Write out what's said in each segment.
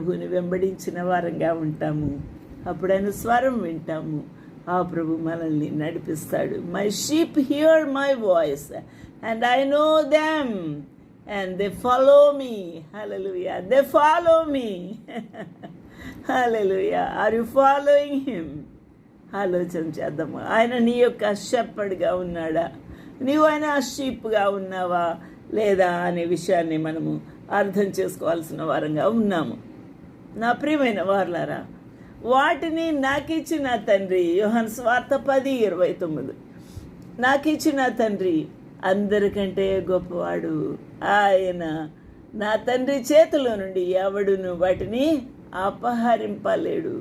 ప్రభువుని వెంబడించిన వారంగా ఉంటాము. అప్పుడు ఆయన స్వరం వింటాము. ఆ ప్రభు మనల్ని నడిపిస్తాడు. My sheep here my voice and I know them and they follow me. Hallelujah. They follow me. Hallelujah. Are you following him? ఆలోచన చేద్దాము. ఆయన నీ యొక్క షెపర్డ్గా ఉన్నాడా, నీవు ఆయన షీప్గా ఉన్నావా లేదా అనే విషయాన్ని మనము అర్థం చేసుకోవాల్సిన వారంగా ఉన్నాము. నా ప్రియమైన వారలారా, వాటిని నాకిచ్చిన తండ్రి, యోహాను సువార్త 10:29, నాకిచ్చిన తండ్రి అందరికంటే గొప్పవాడు. ఆయన నా తండ్రి చేతిలో నుండి ఎవడును వాటిని అపహరింపలేడు.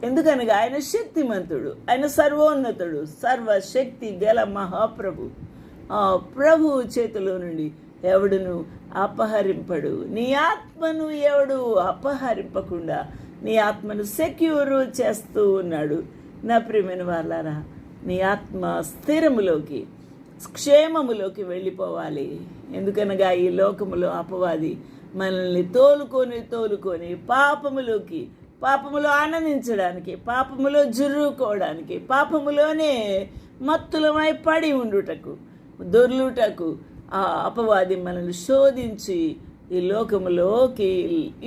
ఎందుకనగా ఆయన శక్తిమంతుడు, ఆయన సర్వోన్నతుడు, సర్వశక్తి గల మహాప్రభు. ఆ ప్రభువు చేతిలో నుండి ఎవడును అపహరింపడు. నీ ఆత్మను ఎవడు అపహరింపకుండా నీ ఆత్మను సెక్యూర్ చేస్తూ ఉన్నాడు. నా ప్రియమైన వాళ్ళారా, నీ ఆత్మ స్థిరములోకి, క్షేమములోకి వెళ్ళిపోవాలి. ఎందుకనగా ఈ లోకములో అపవాది మనల్ని తోలుకొని పాపములో ఆనందించడానికి, పాపములో జుర్రుకోవడానికి, పాపములోనే మత్తులమై పడి ఉండుటకు, దొర్లుటకు ఆ అపవాది మనల్ని శోధించి ఈ లోకములోకి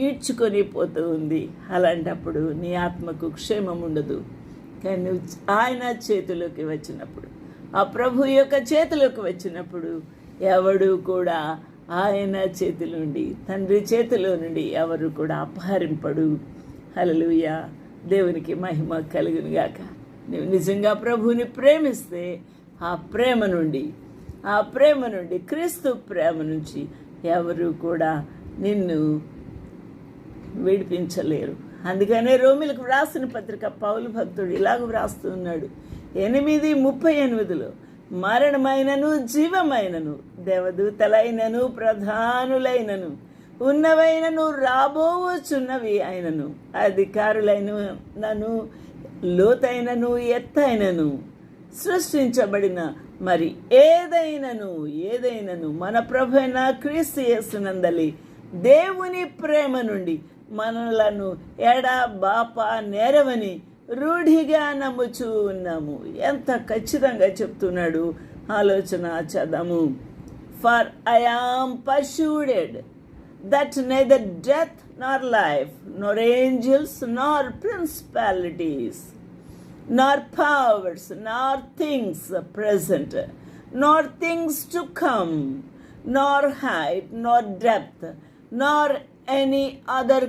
ఈడ్చుకొని పోతూ ఉంది. అలాంటప్పుడు నీ ఆత్మకు క్షేమం ఉండదు. కానీ ఆయన చేతిలోకి వచ్చినప్పుడు, ఆ ప్రభు యొక్క చేతిలోకి వచ్చినప్పుడు ఎవడు కూడా ఆయన చేతిలో నుండి, తండ్రి చేతిలో నుండి ఎవరు కూడా అపహరింపడు. హల్లెలూయా. దేవునికి మహిమ కలుగును గాక. నువ్వు నిజంగా ప్రభువుని ప్రేమిస్తే ఆ ప్రేమ నుండి క్రీస్తు ప్రేమ నుంచి ఎవరు కూడా నిన్ను విడిపించలేరు. అందుకనే రోమిలకు వ్రాసిన పత్రిక పౌలు భక్తుడు ఇలాగ వ్రాస్తూ ఉన్నాడు 8:38, మరణమైనను జీవమైనను, దేవదూతలైనను, ప్రధానులైనను, ఉన్నవైనను, రాబోవచ్చున్నవి అయినను, అధికారులైనను, లోతైనను, ఎత్తైనను, సృష్టించబడిన మరి ఏదైనను మన ప్రభువైన క్రీస్తు యేసునందలి దేవుని ప్రేమ నుండి మనలను ఎడబాప నేరవని రూఢిగా నమ్ముచూ ఉన్నాము. ఎంత ఖచ్చితంగా చెప్తున్నాడు. ఆలోచన చేద్దాము. For I am persuaded that neither death nor life, nor angels, nor principalities, nor powers, nor things present, nor things to come, nor height, nor depth, nor any other